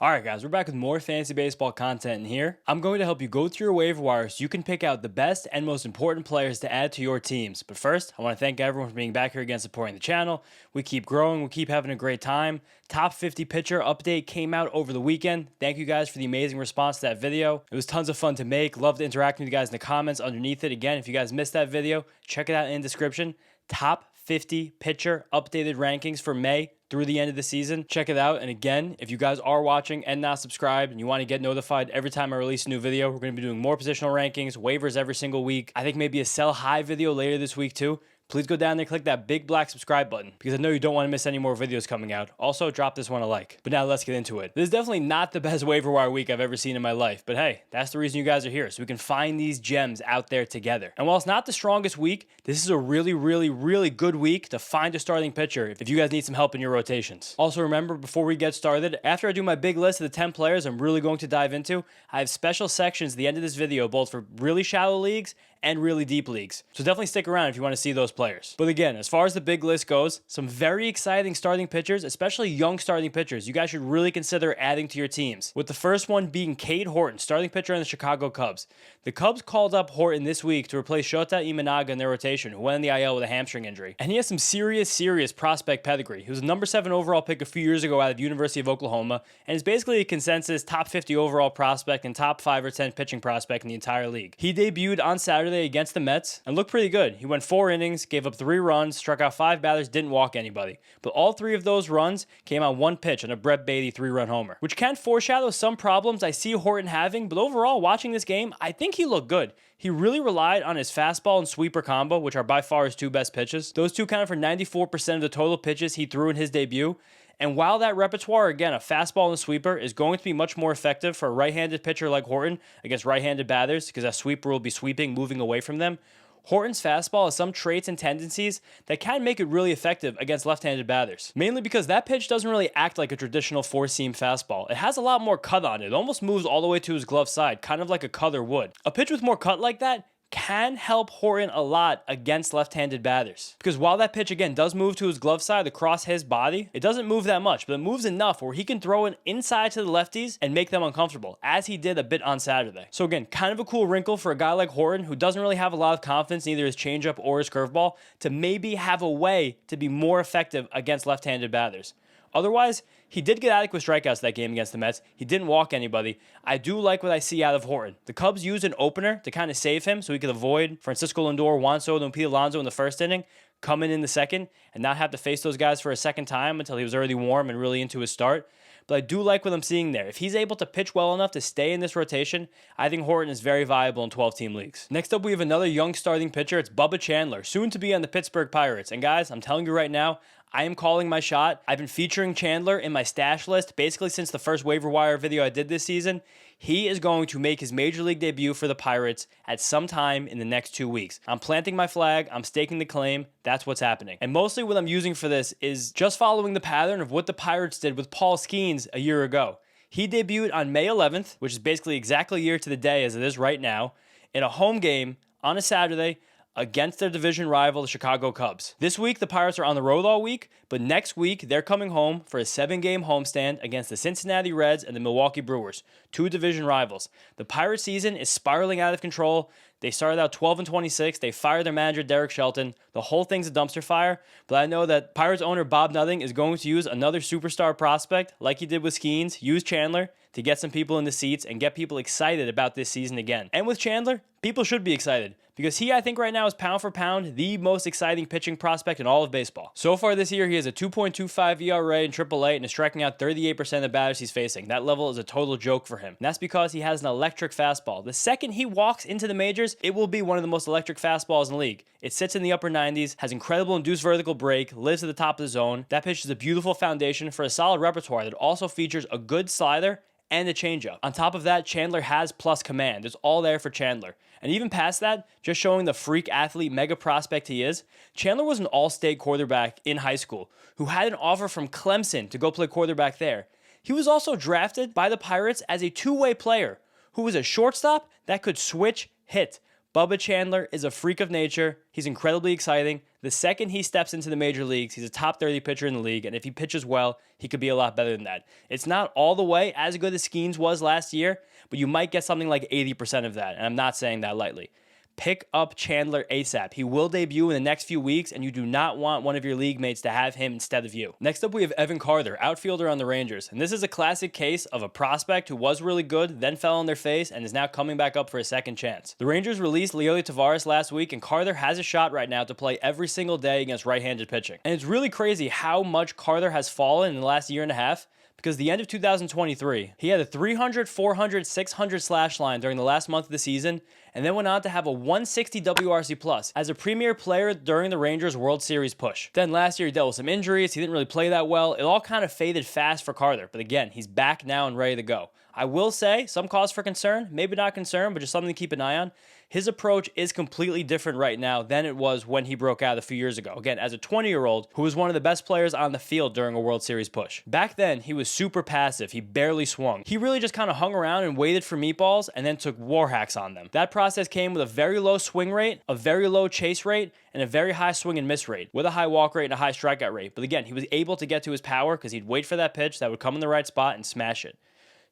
Alright guys, we're back with more fantasy baseball content in here. I'm going to help you go through your waiver wire so you can pick out the best and most important players to add to your teams. But first, I want to thank everyone for being back here again, supporting the channel. We keep growing, we keep having a great time. Top 50 pitcher update came out over the weekend. Thank you guys for the amazing response to that video. It was tons of fun to make. Loved interacting with you guys in the comments underneath it. Again, if you guys missed that video, check it out in the description. Top 50 pitcher updated rankings for May through the end of the season. Check it out. And again, if you guys are watching and not subscribed and you want to get notified every time I release a new video, we're going to be doing more positional rankings, waivers every single week. I think maybe a sell high video later this week too. Please go down there and click that big black subscribe button because I know you don't want to miss any more videos coming out. Also, drop this one a like. But now let's get into it. This is definitely not the best waiver wire week I've ever seen in my life. But hey, that's the reason you guys are here, so we can find these gems out there together. And while it's not the strongest week, this is a really good week to find a starting pitcher if you guys need some help in your rotations. Also remember, before we get started, after I do my big list of the 10 players I'm really going to dive into, I have special sections at the end of this video, both for really shallow leagues and really deep leagues. So definitely stick around if you want to see those players. But again, as far as the big list goes, some very exciting starting pitchers, especially young starting pitchers, you guys should really consider adding to your teams. With the first one being Cade Horton, starting pitcher on the Chicago Cubs. The Cubs called up Horton this week to replace Shota Imanaga in their rotation, who went in the IL with a hamstring injury. And he has some serious prospect pedigree. He was a number 7 overall pick a few years ago out of the University of Oklahoma, and is basically a consensus top 50 overall prospect and top 5 or 10 pitching prospect in the entire league. He debuted on Saturday against the Mets and looked pretty good. He went 4 innings, gave up 3 runs, struck out 5 batters, didn't walk anybody. But all 3 of those runs came on 1 pitch on a Brett Beatty 3-run homer, which can foreshadow some problems I see Horton having, but overall, watching this game, I think he looked good. He really relied on his fastball and sweeper combo, which are by far his 2 best pitches. Those 2 counted for 94% of the total pitches he threw in his debut. And while that repertoire, again, a fastball and a sweeper, is going to be much more effective for a right-handed pitcher like Horton against right-handed batters, because that sweeper will be sweeping, moving away from them, Horton's fastball has some traits and tendencies that can make it really effective against left-handed batters. Mainly because that pitch doesn't really act like a traditional 4-seam fastball. It has a lot more cut on it. It almost moves all the way to his glove side, kind of like a cutter would. A pitch with more cut like that can help Horton a lot against left-handed batters. Because while that pitch, again, does move to his glove side across his body, it doesn't move that much, but it moves enough where he can throw it inside to the lefties and make them uncomfortable, as he did a bit on Saturday. So again, kind of a cool wrinkle for a guy like Horton, who doesn't really have a lot of confidence in either his changeup or his curveball, to maybe have a way to be more effective against left-handed batters. Otherwise, he did get adequate strikeouts that game against the Mets. He didn't walk anybody. I do like what I see out of Horton. The Cubs used an opener to kind of save him so he could avoid Francisco Lindor, Juan Soto, and Pete Alonso in the first inning, come in the second, and not have to face those guys for a second time until he was already warm and really into his start. But I do like what I'm seeing there. If he's able to pitch well enough to stay in this rotation, I think Horton is very viable in 12-team leagues. Next up, we have another young starting pitcher. It's Bubba Chandler, soon to be on the Pittsburgh Pirates. And guys, I'm telling you right now, I am calling my shot. I've been featuring Chandler in my stash list basically since the first waiver wire video I did this season. He is going to make his major league debut for the Pirates at some time in the next 2 weeks. I'm planting my flag. I'm staking the claim. That's what's happening. And mostly what I'm using for this is just following the pattern of what the Pirates did with Paul Skeens a year ago. He debuted on May 11th, which is basically exactly a year to the day as it is right now, in a home game on a Saturday against their division rival, the Chicago Cubs. This week, the Pirates are on the road all week, but next week, they're coming home for a 7-game homestand against the Cincinnati Reds and the Milwaukee Brewers, 2 division rivals. The Pirate season is spiraling out of control. They started out 12-26. They fired their manager, Derek Shelton. The whole thing's a dumpster fire, but I know that Pirates owner Bob Nutting is going to use another superstar prospect, like he did with Skeens, use Chandler to get some people in the seats and get people excited about this season again. And with Chandler, people should be excited because he, I think right now, is pound for pound the most exciting pitching prospect in all of baseball. So far this year, he has a 2.25 ERA in AAA and is striking out 38% of the batters he's facing. That level is a total joke for him. And that's because he has an electric fastball. The second he walks into the majors, it will be one of the most electric fastballs in the league. It sits in the upper 90s, has incredible induced vertical break, lives at the top of the zone. That pitch is a beautiful foundation for a solid repertoire that also features a good slider and a changeup. On top of that, Chandler has plus command. It's all there for Chandler. And even past that, just showing the freak athlete mega prospect he is, Chandler was an all-state quarterback in high school who had an offer from Clemson to go play quarterback there. He was also drafted by the Pirates as a two-way player who was a shortstop that could switch hit. Bubba Chandler is a freak of nature. He's incredibly exciting. The second he steps into the major leagues, he's a top 30 pitcher in the league, and if he pitches well, he could be a lot better than that. It's not all the way as good as Skeens was last year, but you might get something like 80% of that, and I'm not saying that lightly. Pick up Chandler ASAP. He will debut in the next few weeks, and you do not want one of your league mates to have him instead of you. Next up, we have Evan Carter, outfielder on the Rangers. And this is a classic case of a prospect who was really good, then fell on their face, and is now coming back up for a second chance. The Rangers released Leody Taveras last week, and Carter has a shot right now to play every single day against right-handed pitching. And it's really crazy how much Carter has fallen in the last year and a half, because the end of 2023, he had a 300, 400, 600 slash line during the last month of the season, and then went on to have a 160 WRC plus as a premier player during the Rangers World Series push. Then last year he dealt with some injuries, he didn't really play that well. It all kind of faded fast for Carter, but again, he's back now and ready to go. I will say, some cause for concern, maybe not concern, but just something to keep an eye on. His approach is completely different right now than it was when he broke out a few years ago. Again, as a 20-year-old who was one of the best players on the field during a World Series push. Back then, he was super passive. He barely swung. He really just kind of hung around and waited for meatballs and then took war hacks on them. That process came with a very low swing rate, a very low chase rate, and a very high swing and miss rate, with a high walk rate and a high strikeout rate. But again, he was able to get to his power because he'd wait for that pitch that would come in the right spot and smash it.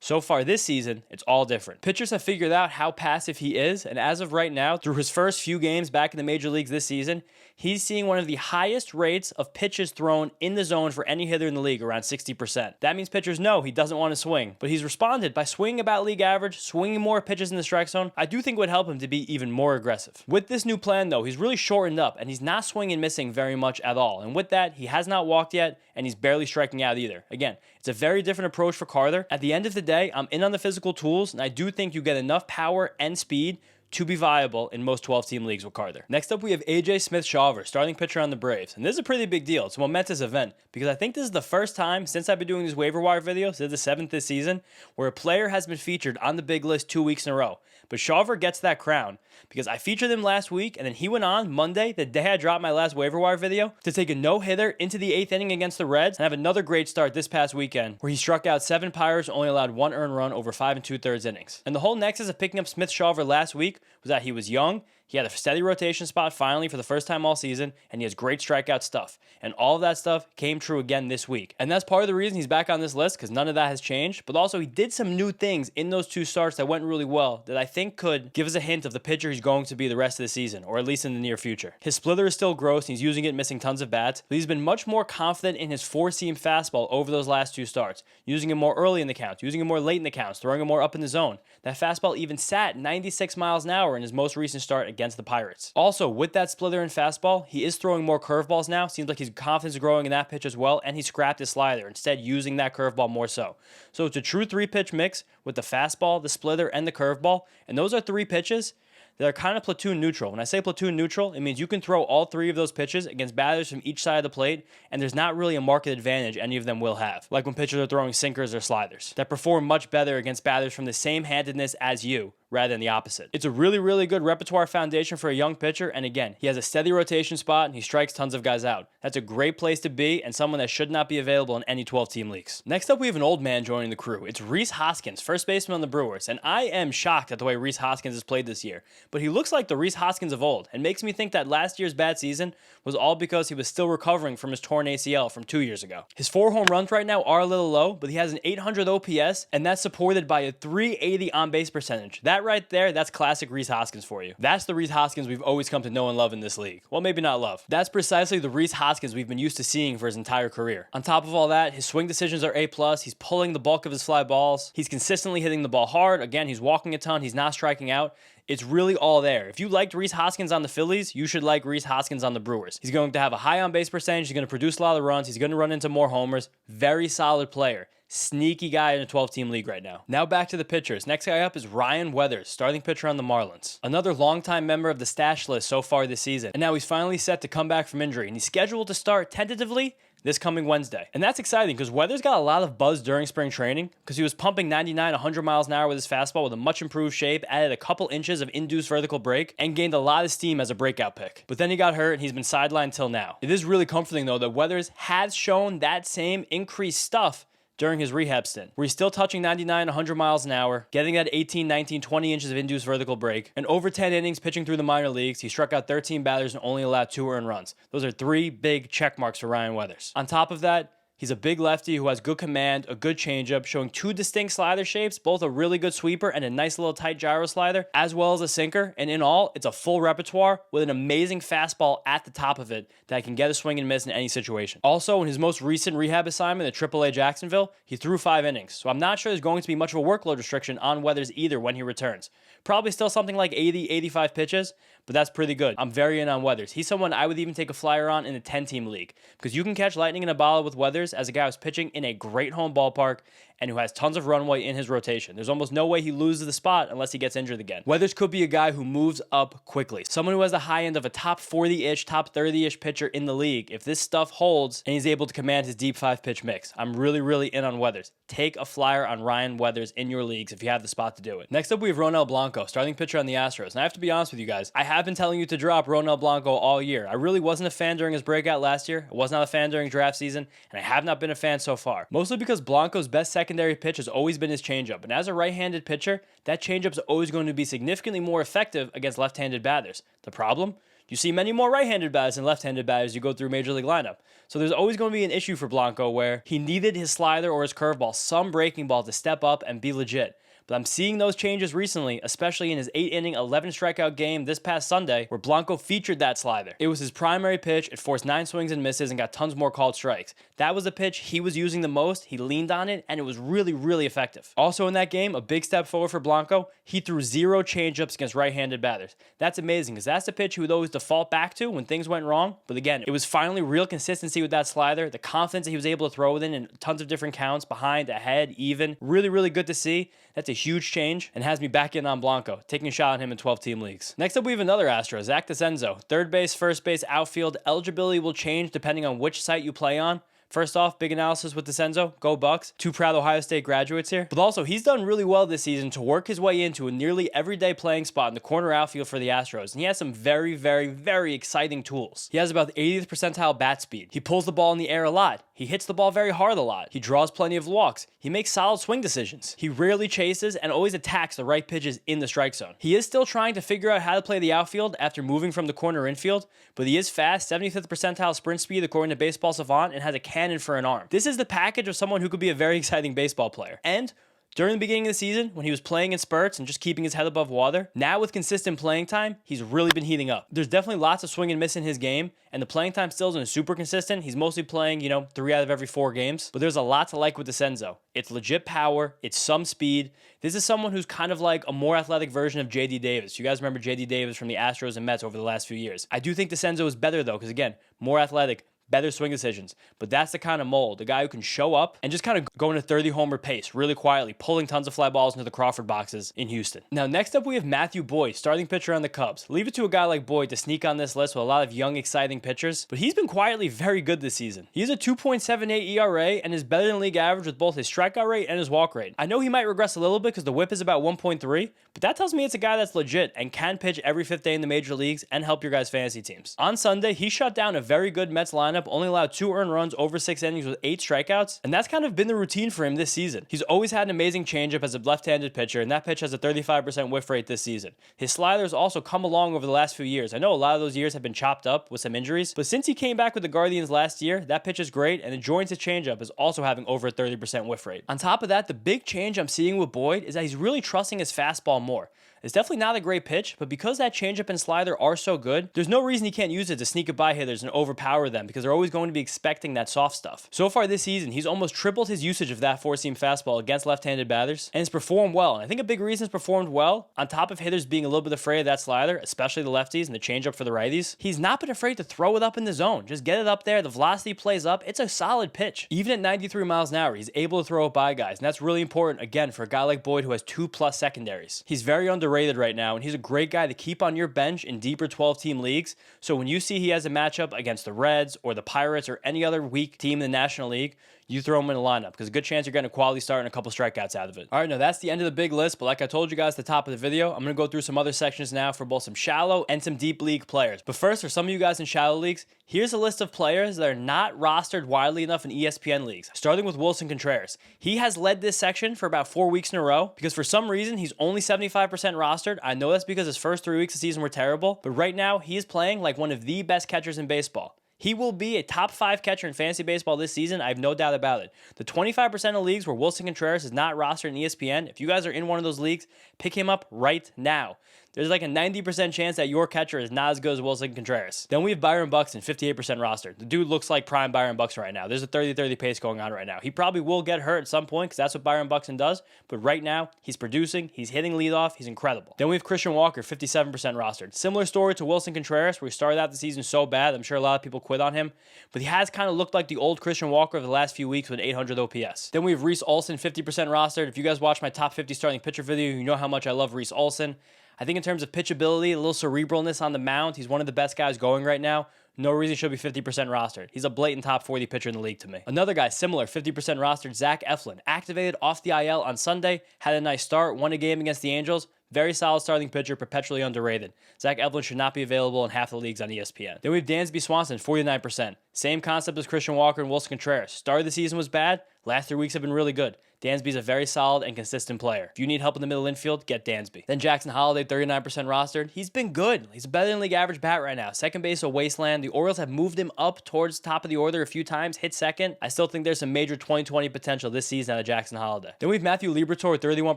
So far this season, it's all different. Pitchers have figured out how passive he is, and as of right now, through his first few games back in the major leagues this season, he's seeing one of the highest rates of pitches thrown in the zone for any hitter in the league, around 60%. That means pitchers know he doesn't want to swing, but he's responded by swinging about league average, swinging more pitches in the strike zone. I do think it would help him to be even more aggressive. With this new plan, though, he's really shortened up, and he's not swinging and missing very much at all. And with that, he has not walked yet, and he's barely striking out either. Again, it's a very different approach for Carter. At the end of the day, I'm in on the physical tools, and I do think you get enough power and speed to be viable in most 12-team leagues with Carter. Next up, we have AJ Smith-Shawver, starting pitcher on the Braves. And this is a pretty big deal. It's a momentous event because I think this is the first time since I've been doing these waiver wire videos, this is the 7th this season, where a player has been featured on the big list 2 weeks in a row. But Shawver gets that crown because I featured him last week, and then he went on Monday, the day I dropped my last waiver wire video, to take a no-hitter into the 8th inning against the Reds and have another great start this past weekend where he struck out 7 Pirates and only allowed 1 earned run over 5 2/3 innings. And the whole nexus of picking up Smith-Shawver last week was that he was young, he had a steady rotation spot finally for the first time all season, and he has great strikeout stuff. And all of that stuff came true again this week. And that's part of the reason he's back on this list, because none of that has changed. But also, he did some new things in those 2 starts that went really well that I think could give us a hint of the pitcher he's going to be the rest of the season, or at least in the near future. His splitter is still gross, and he's using it missing tons of bats, but he's been much more confident in his 4-seam fastball over those last 2 starts, using it more early in the counts, using it more late in the counts, throwing it more up in the zone. That fastball even sat 96 miles an hour in his most recent start against the Pirates. Also, with that splitter and fastball, he is throwing more curveballs now. Seems like his confidence is growing in that pitch as well, and he scrapped his slider, instead using that curveball more so. So it's a true 3-pitch mix with the fastball, the splitter, and the curveball, and those are 3 pitches that are kind of platoon neutral. When I say platoon neutral, it means you can throw all 3 of those pitches against batters from each side of the plate, and there's not really a market advantage any of them will have, like when pitchers are throwing sinkers or sliders, that perform much better against batters from the same handedness as you, rather than the opposite. It's a really, really good repertoire foundation for a young pitcher, and again, he has a steady rotation spot, and he strikes tons of guys out. That's a great place to be, and someone that should not be available in any 12-team leagues. Next up, we have an old man joining the crew. It's Rhys Hoskins, first baseman on the Brewers, and I am shocked at the way Rhys Hoskins has played this year, but he looks like the Rhys Hoskins of old, and makes me think that last year's bad season was all because he was still recovering from his torn ACL from 2 years ago. His 4 home runs right now are a little low, but he has an 800 OPS, and that's supported by a 380 on-base percentage. That right there, that's classic Rhys Hoskins for you. That's the Rhys Hoskins we've always come to know and love in this league. Well, maybe not love. That's precisely the Rhys Hoskins we've been used to seeing for his entire career. On top of all that, his swing decisions are A+. He's pulling the bulk of his fly balls. He's consistently hitting the ball hard. Again, he's walking a ton. He's not striking out. It's really all there. If you liked Rhys Hoskins on the Phillies, you should like Rhys Hoskins on the Brewers. He's going to have a high on-base percentage. He's going to produce a lot of runs. He's going to run into more homers. Very solid player. Sneaky guy in a 12-team league right now. Now back to the pitchers. Next guy up is Ryan Weathers, starting pitcher on the Marlins. Another longtime member of the stash list so far this season. And now he's finally set to come back from injury. And he's scheduled to start tentatively this coming Wednesday. And that's exciting because Weathers got a lot of buzz during spring training because he was pumping 99, 100 miles an hour with his fastball with a much improved shape, added a couple inches of induced vertical break, and gained a lot of steam as a breakout pick. But then he got hurt and he's been sidelined till now. It is really comforting though that Weathers has shown that same increased stuff during his rehab stint, where he's still touching 99, 100 miles an hour, getting that 18, 19, 20 inches of induced vertical break, and over 10 innings pitching through the minor leagues, he struck out 13 batters and only allowed 2 earned runs. Those are 3 big check marks for Ryan Weathers. On top of that, he's a big lefty who has good command, a good changeup, showing 2 distinct slider shapes, both a really good sweeper and a nice little tight gyro slider, as well as a sinker. And in all, it's a full repertoire with an amazing fastball at the top of it that can get a swing and miss in any situation. Also, in his most recent rehab assignment at AAA Jacksonville, he threw 5 innings. So I'm not sure there's going to be much of a workload restriction on Weathers either when he returns. Probably still something like 80, 85 pitches, but that's pretty good. I'm very in on Weathers. He's someone I would even take a flyer on in a 10-team league because you can catch lightning in a bottle with Weathers as a guy who's pitching in a great home ballpark and who has tons of runway in his rotation. There's almost no way he loses the spot unless he gets injured again. Weathers could be a guy who moves up quickly. Someone who has the high end of a top 40-ish, top 30-ish pitcher in the league. If this stuff holds and he's able to command his deep 5-pitch mix, I'm really, really in on Weathers. Take a flyer on Ryan Weathers in your leagues if you have the spot to do it. Next up, we have Ronel Blanco, starting pitcher on the Astros. And I have to be honest with you guys, I have been telling you to drop Ronel Blanco all year. I really wasn't a fan during his breakout last year. I was not a fan during draft season, and I have not been a fan so far. Mostly because Blanco's best secondary pitch has always been his changeup. And as a right-handed pitcher, that changeup is always going to be significantly more effective against left-handed batters. The problem? You see many more right-handed batters than left-handed batters you go through Major League lineup. So there's always going to be an issue for Blanco where he needed his slider or his curveball, some breaking ball to step up and be legit. But I'm seeing those changes recently, especially in his 8-inning, 11-strikeout game this past Sunday, where Blanco featured that slider. It was his primary pitch, it forced 9 swings and misses and got tons more called strikes. That was a pitch he was using the most, he leaned on it, and it was really, really effective. Also in that game, a big step forward for Blanco, he threw 0 changeups against right-handed batters. That's amazing, because that's the pitch he would always default back to when things went wrong. But again, it was finally real consistency with that slider, the confidence that he was able to throw it in tons of different counts, behind, ahead, even. Really, really good to see. That's a huge change and has me back in on Blanco, taking a shot on him in 12-team leagues. Next up, we have another Astro, Zach DeCenzo. Third base, first base, outfield. Eligibility will change depending on which site you play on. First off, big analysis with DeCenzo. Go Bucks. 2 proud Ohio State graduates here. But also, he's done really well this season to work his way into a nearly everyday playing spot in the corner outfield for the Astros. And he has some very, very, very exciting tools. He has about the 80th percentile bat speed. He pulls the ball in the air a lot. He hits the ball very hard a lot. He draws plenty of walks. He makes solid swing decisions. He rarely chases and always attacks the right pitches in the strike zone. He is still trying to figure out how to play the outfield after moving from the corner infield, but he is fast, 75th percentile sprint speed according to Baseball Savant, and has a cannon for an arm. This is the package of someone who could be a very exciting baseball player. And during the beginning of the season, when he was playing in spurts and just keeping his head above water, now with consistent playing time, he's really been heating up. There's definitely lots of swing and miss in his game, and the playing time still isn't super consistent. He's mostly playing, 3 out of every 4 games, but there's a lot to like with DeCenzo. It's legit power, it's some speed. This is someone who's kind of like a more athletic version of J.D. Davis. You guys remember J.D. Davis from the Astros and Mets over the last few years. I do think DeCenzo is better though, because again, more athletic, better swing decisions. But that's the kind of mold, the guy who can show up and just kind of go in a 30-homer pace really quietly, pulling tons of fly balls into the Crawford boxes in Houston. Now, next up, we have Matthew Boyd, starting pitcher on the Cubs. Leave it to a guy like Boyd to sneak on this list with a lot of young, exciting pitchers, but he's been quietly very good this season. He's a 2.78 ERA and is better than league average with both his strikeout rate and his walk rate. I know he might regress a little bit because the whip is about 1.3, but that tells me it's a guy that's legit and can pitch every 5th day in the major leagues and help your guys' fantasy teams. On Sunday, he shut down a very good Mets lineup, only allowed 2 earned runs over 6 innings with 8 strikeouts, and that's kind of been the routine for him this season. He's always had an amazing changeup as a left-handed pitcher, and that pitch has a 35% whiff rate this season. His sliders also come along over the last few years. I know a lot of those years have been chopped up with some injuries, but since he came back with the Guardians last year, that pitch is great, and it joins his changeup is also having over a 30% whiff rate. On top of that, the big change I'm seeing with Boyd is that he's really trusting his fastball more. It's definitely not a great pitch, but because that changeup and slider are so good, there's no reason he can't use it to sneak it by hitters and overpower them because they're always going to be expecting that soft stuff. So far this season, he's almost tripled his usage of that 4-seam fastball against left-handed batters, and it's performed well. And I think a big reason it's performed well, on top of hitters being a little bit afraid of that slider, especially the lefties and the changeup for the righties, he's not been afraid to throw it up in the zone. Just get it up there, the velocity plays up, it's a solid pitch. Even at 93 miles an hour, he's able to throw it by guys, and that's really important, again, for a guy like Boyd who has 2+ secondaries. He's very underrated right now, and he's a great guy to keep on your bench in deeper 12-team leagues. So when you see he has a matchup against the Reds or the Pirates or any other weak team in the National League, you throw him in a lineup because a good chance you're getting a quality start and a couple strikeouts out of it. All right, now that's the end of the big list, but like I told you guys at the top of the video, I'm going to go through some other sections now for both some shallow and some deep league players. But first, for some of you guys in shallow leagues, here's a list of players that are not rostered widely enough in ESPN leagues, starting with Wilson Contreras. He has led this section for about 4 weeks in a row because for some reason he's only 75% rostered. I know that's because his first 3 weeks of the season were terrible, but right now he is playing like one of the best catchers in baseball. He will be a top 5 catcher in fantasy baseball this season. I have no doubt about it. The 25% of leagues where Wilson Contreras is not rostered in ESPN, if you guys are in one of those leagues, pick him up right now. There's like a 90% chance that your catcher is not as good as Wilson Contreras. Then we have Byron Buxton, 58% rostered. The dude looks like prime Byron Buxton right now. There's a 30-30 pace going on right now. He probably will get hurt at some point because that's what Byron Buxton does. But right now, he's producing, he's hitting leadoff, he's incredible. Then we have Christian Walker, 57% rostered. Similar story to Wilson Contreras, where he started out the season so bad, I'm sure a lot of people quit on him. But he has kind of looked like the old Christian Walker of the last few weeks with 800 OPS. Then we have Reese Olson, 50% rostered. If you guys watch my top 50 starting pitcher video, you know how much I love Reese Olson. I think in terms of pitchability, a little cerebralness on the mound, he's one of the best guys going right now. No reason he should be 50% rostered. He's a blatant top 40 pitcher in the league to me. Another guy similar, 50% rostered, Zach Eflin. Activated off the IL on Sunday, had a nice start, won a game against the Angels. Very solid starting pitcher, perpetually underrated. Zach Eflin should not be available in half the leagues on ESPN. Then we have Dansby Swanson, 49%. Same concept as Christian Walker and Wilson Contreras. Start of the season was bad. Last 3 weeks have been really good. Dansby's a very solid and consistent player. If you need help in the middle infield, get Dansby. Then Jackson Holliday, 39% rostered. He's been good. He's a better than league average bat right now. Second base a wasteland. The Orioles have moved him up towards top of the order a few times, hit second. I still think there's some major 2020 potential this season out of Jackson Holliday. Then we have Matthew Liberatore, 31%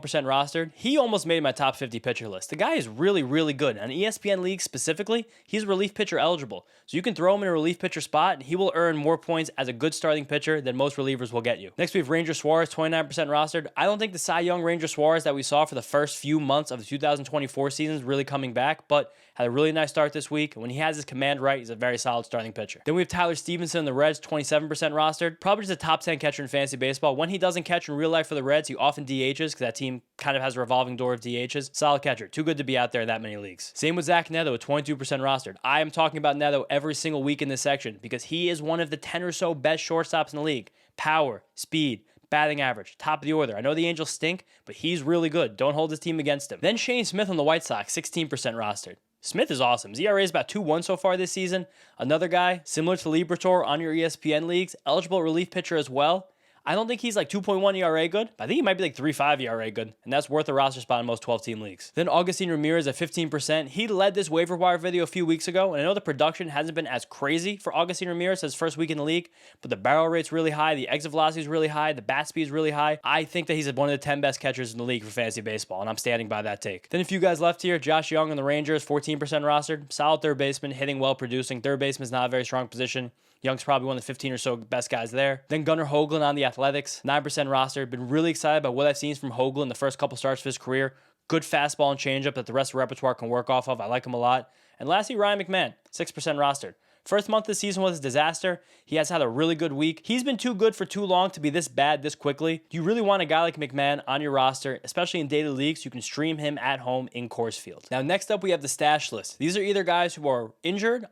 rostered. He almost made my top 50 pitcher list. The guy is really, really good. On ESPN leagues specifically, he's relief pitcher eligible. So you can throw him in a relief pitcher spot and he will earn more points as a good starting pitcher than most relievers will get you. Next we have Ranger Suarez, 29% rostered. I don't think the Cy Young Ranger Suarez that we saw for the first few months of the 2024 season is really coming back, but had a really nice start this week. When he has his command right, he's a very solid starting pitcher. Then we have Tyler Stevenson in the Reds, 27% rostered. Probably just a top 10 catcher in fantasy baseball. When he doesn't catch in real life for the Reds, he often DHs because that team kind of has a revolving door of DHs. Solid catcher. Too good to be out there in that many leagues. Same with Zach Neto, 22% rostered. I am talking about Neto every single week in this section because he is one of the 10 or so best shortstops in the league. Power, speed, batting average, top of the order. I know the Angels stink, but he's really good. Don't hold his team against him. Then Shane Smith on the White Sox, 16% rostered. Smith is awesome. His ERA is about 2.1 so far this season. Another guy, similar to Liberatore on your ESPN leagues, eligible relief pitcher as well. I don't think he's like 2.1 ERA good, but I think he might be like 3.5 ERA good, and that's worth a roster spot in most 12-team leagues. Then Augustin Ramirez at 15%. He led this waiver wire video a few weeks ago, and I know the production hasn't been as crazy for Augustin Ramirez his first week in the league, but the barrel rate's really high, the exit velocity is really high, the bat speed is really high. I think that he's one of the 10 best catchers in the league for fantasy baseball, and I'm standing by that take. Then a few guys left here. Josh Young on the Rangers, 14% rostered. Solid third baseman, hitting well, producing. Third baseman is not a very strong position. Young's probably one of the 15 or so best guys there. Then Gunnar Hoagland on the Athletics, 9% roster. Been really excited about what I've seen from Hoagland the first couple starts of his career. Good fastball and changeup that the rest of the repertoire can work off of. I like him a lot. And lastly, Ryan McMahon, 6% rostered. First month of the season was a disaster. He has had a really good week. He's been too good for too long to be this bad this quickly. You really want a guy like McMahon on your roster, especially in daily leagues. You can stream him at home in Coors Field. Now, next up, we have the stash list. These are either guys who are injured,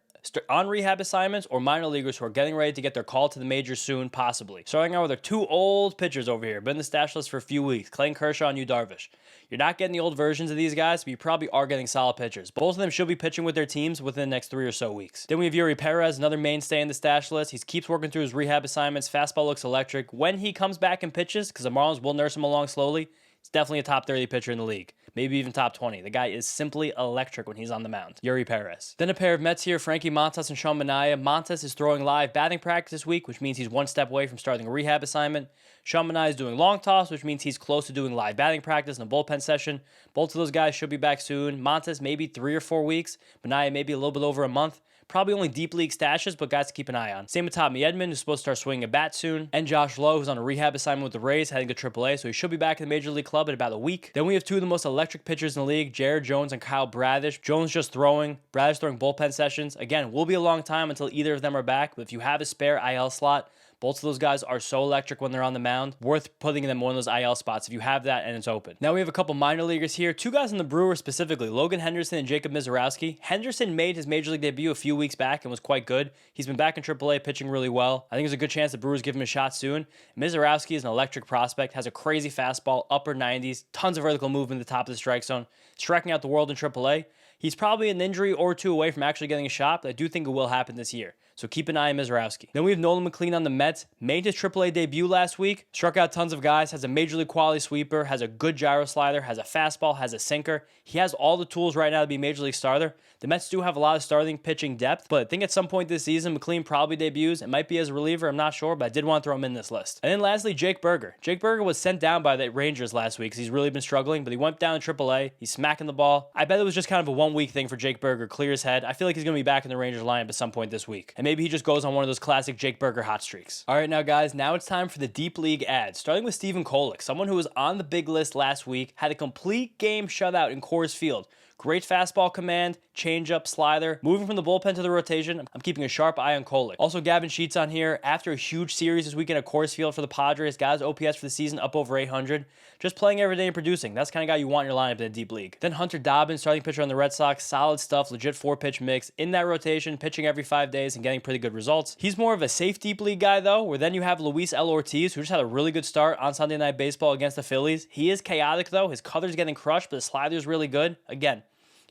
on rehab assignments, or minor leaguers who are getting ready to get their call to the majors soon, possibly. Starting out with our two old pitchers over here. Been in the stash list for a few weeks. Clayton Kershaw and Yu Darvish. You're not getting the old versions of these guys, but you probably are getting solid pitchers. Both of them should be pitching with their teams within the next 3 or so weeks. Then we have Yuri Perez, another mainstay in the stash list. He keeps working through his rehab assignments. Fastball looks electric. When he comes back and pitches, because the Marlins will nurse him along slowly, he's definitely a top 30 pitcher in the league. Maybe even top 20. The guy is simply electric when he's on the mound. Yuri Perez. Then a pair of Mets here, Frankie Montas and Sean Manaea. Montas is throwing live batting practice this week, which means he's one step away from starting a rehab assignment. Sean Manaea is doing long toss, which means he's close to doing live batting practice in a bullpen session. Both of those guys should be back soon. Montas maybe 3 or 4 weeks. Manaea maybe a little bit over a month. Probably only deep league stashes, but guys to keep an eye on. Same with Tommy Edman, who's supposed to start swinging a bat soon. And Josh Lowe, who's on a rehab assignment with the Rays, heading to AAA, so he should be back in the Major League Club in about a week. Then we have two of the most electric pitchers in the league, Jared Jones and Kyle Bradish. Jones just throwing, Bradish throwing bullpen sessions. Again, will be a long time until either of them are back, but if you have a spare IL slot, Both of those guys are so electric when they're on the mound. Worth putting them in one of those IL spots if you have that and it's open. Now we have a couple minor leaguers here. Two guys in the Brewers specifically, Logan Henderson and Jacob Mizorowski. Henderson made his major league debut a few weeks back and was quite good. He's been back in AAA pitching really well. I think there's a good chance the Brewers give him a shot soon. Mizorowski is an electric prospect, has a crazy fastball, upper 90s, tons of vertical movement at the top of the strike zone, striking out the world in AAA. He's probably an injury or two away from actually getting a shot, but I do think it will happen this year. So keep an eye on Mizorowski. Then we have Nolan McLean on the Mets. Made his AAA debut last week. Struck out tons of guys. Has a major league quality sweeper. Has a good gyro slider. Has a fastball. Has a sinker. He has all the tools right now to be a major league starter. The Mets do have a lot of starting pitching depth, but I think at some point this season, McLean probably debuts. It might be as a reliever. I'm not sure, but I did want to throw him in this list. And then lastly, Jake Berger. Jake Berger was sent down by the Rangers last week because he's really been struggling, but he went down to AAA. He's smacking the ball. I bet it was just kind of a 1 week thing for Jake Berger. Clear his head. I feel like he's going to be back in the Rangers lineup at some point this week. And maybe he just goes on one of those classic Jake Berger hot streaks. All right, now guys, now it's time for the deep league ads. Starting with Steven Kolick, someone who was on the big list last week, had a complete game shutout in Coors Field. Great fastball command, changeup, slider. Moving from the bullpen to the rotation, I'm keeping a sharp eye on Kolick. Also, Gavin Sheets on here. After a huge series this weekend at Coors Field for the Padres, guys, OPS for the season up over 800. Just playing every day and producing. That's the kind of guy you want in your lineup in a deep league. Then Hunter Dobbins, starting pitcher on the Red Sox. Solid stuff, legit 4-pitch mix. In that rotation, pitching every 5 days and getting pretty good results. He's more of a safe deep league guy, though, where then you have Luis L. Ortiz, who just had a really good start on Sunday Night Baseball against the Phillies. He is chaotic, though. His cutter's getting crushed, but his slider's really good. Again,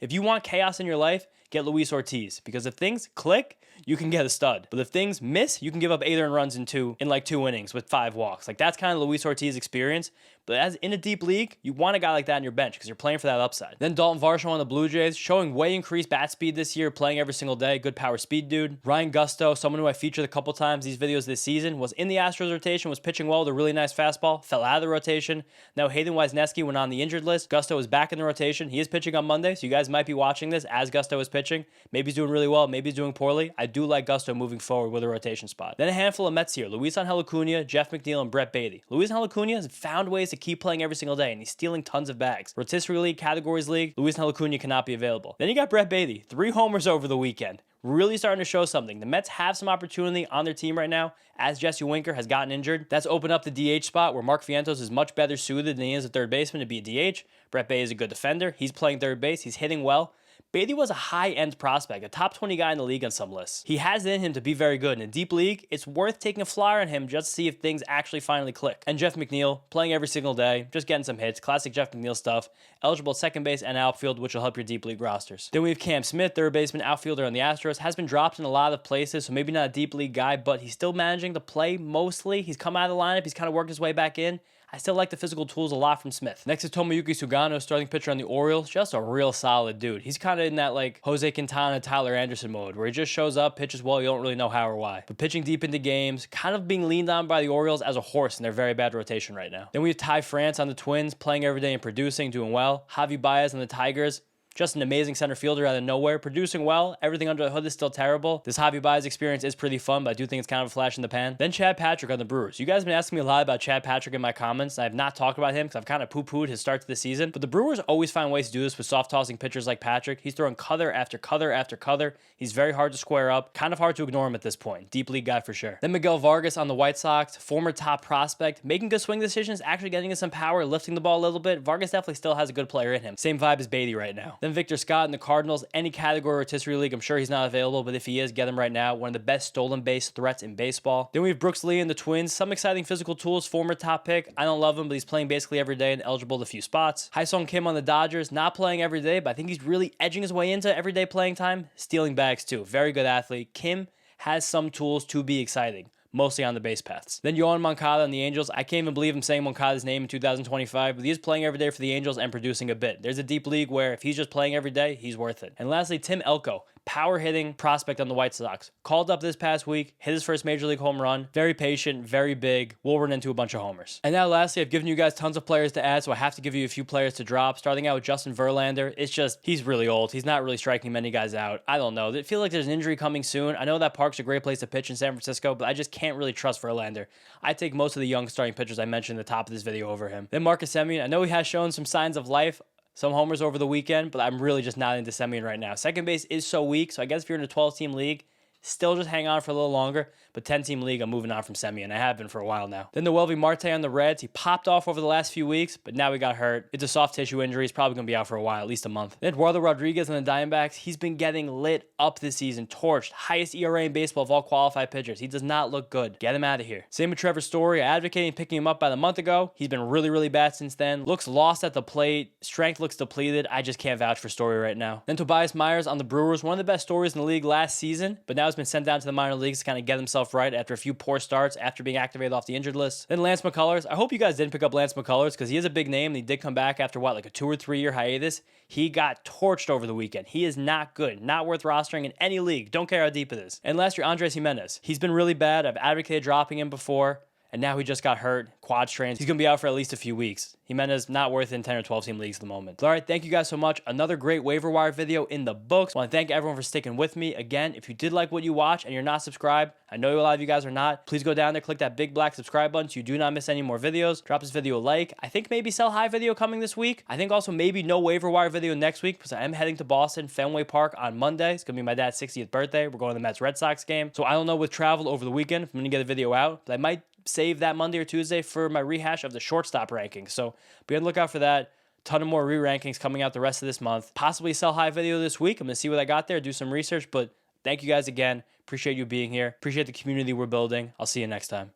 if you want chaos in your life, get Luis Ortiz, because if things click, you can get a stud. But if things miss, you can give up 8 earned runs in like 2 innings with 5 walks. Like, that's kind of Luis Ortiz experience. But as in a deep league, you want a guy like that on your bench because you're playing for that upside. Then Dalton Varsho on the Blue Jays, showing way increased bat speed this year, playing every single day. Good power speed dude. Ryan Gusto, someone who I featured a couple times these videos this season, was in the Astros rotation, was pitching well with a really nice fastball, fell out of the rotation. Now Hayden Wesneski went on the injured list. Gusto is back in the rotation. He is pitching on Monday, so you guys might be watching this as Gusto is pitching. Maybe he's doing really well, maybe he's doing poorly. I do like Gusto moving forward with a rotation spot. Then a handful of Mets here. Luis Angel Acuna, Jeff McNeil, and Brett Baty. Luis Angel Acuna has found ways to keep playing every single day, and he's stealing tons of bags. Rotisserie League, Categories League, Luis Angel Acuna cannot be available. Then you got Brett Baty, 3 homers over the weekend. Really starting to show something. The Mets have some opportunity on their team right now, as Jesse Winker has gotten injured. That's opened up the DH spot where Mark Vientos is much better suited than he is a third baseman to be a DH. Brett Baty is a good defender. He's playing third base. He's hitting well. Baty was a high-end prospect, a top 20 guy in the league on some lists. He has it in him to be very good. In a deep league, it's worth taking a flyer on him just to see if things actually finally click. And Jeff McNeil, playing every single day, just getting some hits, classic Jeff McNeil stuff, eligible at second base and outfield, which will help your deep league rosters. Then we have Cam Smith, third baseman, outfielder on the Astros, has been dropped in a lot of places, so maybe not a deep league guy, but he's still managing to play mostly. He's come out of the lineup, he's kind of worked his way back in. I still like the physical tools a lot from Smith. Next is Tomoyuki Sugano, starting pitcher on the Orioles. Just a real solid dude. He's kind of in that like Jose Quintana, Tyler Anderson mode, where he just shows up, pitches well, you don't really know how or why. But pitching deep into games, kind of being leaned on by the Orioles as a horse in their very bad rotation right now. Then we have Ty France on the Twins, playing every day and producing, doing well. Javi Baez on the Tigers. Just an amazing center fielder out of nowhere, producing well. Everything under the hood is still terrible. This Javi Baez experience is pretty fun, but I do think it's kind of a flash in the pan. Then Chad Patrick on the Brewers. You guys have been asking me a lot about Chad Patrick in my comments. I have not talked about him because I've kind of poo-pooed his start to the season. But the Brewers always find ways to do this with soft-tossing pitchers like Patrick. He's throwing cutter after cutter after cutter. He's very hard to square up. Kind of hard to ignore him at this point. Deep league guy for sure. Then Miguel Vargas on the White Sox, former top prospect, making good swing decisions, actually getting in some power, lifting the ball a little bit. Vargas definitely still has a good player in him. Same vibe as Baty right now. Then Victor Scott in the Cardinals, any category or rotisserie league, I'm sure he's not available, but if he is, get him right now. One of the best stolen base threats in baseball. Then we have Brooks Lee and the Twins, some exciting physical tools, former top pick. I don't love him, but he's playing basically every day and eligible to a few spots. Hyesung Kim on the Dodgers, not playing every day, but I think he's really edging his way into everyday playing time, stealing bags too. Very good athlete. Kim has some tools to be exciting, mostly on the base paths. Then Yohan Moncada on the Angels. I can't even believe I'm saying Moncada's name in 2025, but he is playing every day for the Angels and producing a bit. There's a deep league where if he's just playing every day, he's worth it. And lastly, Tim Elko, power hitting prospect on the White Sox. Called up this past week, hit his first major league home run. Very patient, very big. Will run into a bunch of homers. And now lastly, I've given you guys tons of players to add, so I have to give you a few players to drop. Starting out with Justin Verlander. It's just, he's really old. He's not really striking many guys out. I don't know. I feel like there's an injury coming soon. I know that park's a great place to pitch in San Francisco, but I just can't really trust Verlander. I take most of the young starting pitchers I mentioned at the top of this video over him. Then Marcus Semien. I know he has shown some signs of life, some homers over the weekend, but I'm really just not into Semien right now. Second base is so weak, so I guess if you're in a 12-team league, still just hang on for a little longer. but 10-team league, I'm moving on from Semien. I have been for a while now. Then the Welby Marte on the Reds. He popped off over the last few weeks, but now he got hurt. It's a soft tissue injury. He's probably going to be out for a while, at least a month. Then Eduardo Rodriguez on the Diamondbacks. He's been getting lit up this season, torched. Highest ERA in baseball of all qualified pitchers. He does not look good. Get him out of here. Same with Trevor Story. I advocated picking him up about a month ago. He's been really, really bad since then. Looks lost at the plate. Strength looks depleted. I just can't vouch for Story right now. Then Tobias Myers on the Brewers. One of the best stories in the league last season, but now he's been sent down to the minor leagues to kind of get himself right after a few poor starts after being activated off the injured list. Then Lance McCullers. I hope you guys didn't pick up Lance McCullers because he is a big name and he did come back after like a 2 or 3 year hiatus. He got torched over the weekend. He is not good. Not worth rostering in any league. Don't care how deep it is. And last year, Andres Jimenez. He's been really bad. I've advocated dropping him before, and now he just got hurt. Quad strains. He's going to be out for at least a few weeks. Jimenez not worth in 10 or 12 team leagues at the moment. All right, thank you guys so much. Another great waiver wire video in the books. I want to thank everyone for sticking with me. Again, if you did like what you watch and you're not subscribed, I know a lot of you guys are not. Please go down there, click that big black subscribe button so you do not miss any more videos. Drop this video a like. I think maybe sell high video coming this week. I think also maybe no waiver wire video next week because I am heading to Boston, Fenway Park on Monday. It's going to be my dad's 60th birthday. We're going to the Mets Red Sox game. So I don't know with travel over the weekend if I'm going to get a video out, but I might save that Monday or Tuesday for my rehash of the shortstop rankings. So be on the lookout for that. Ton of more re-rankings coming out the rest of this month. Possibly sell high video this week. I'm going to see what I got there, do some research, but thank you guys again. Appreciate you being here. Appreciate the community we're building. I'll see you next time.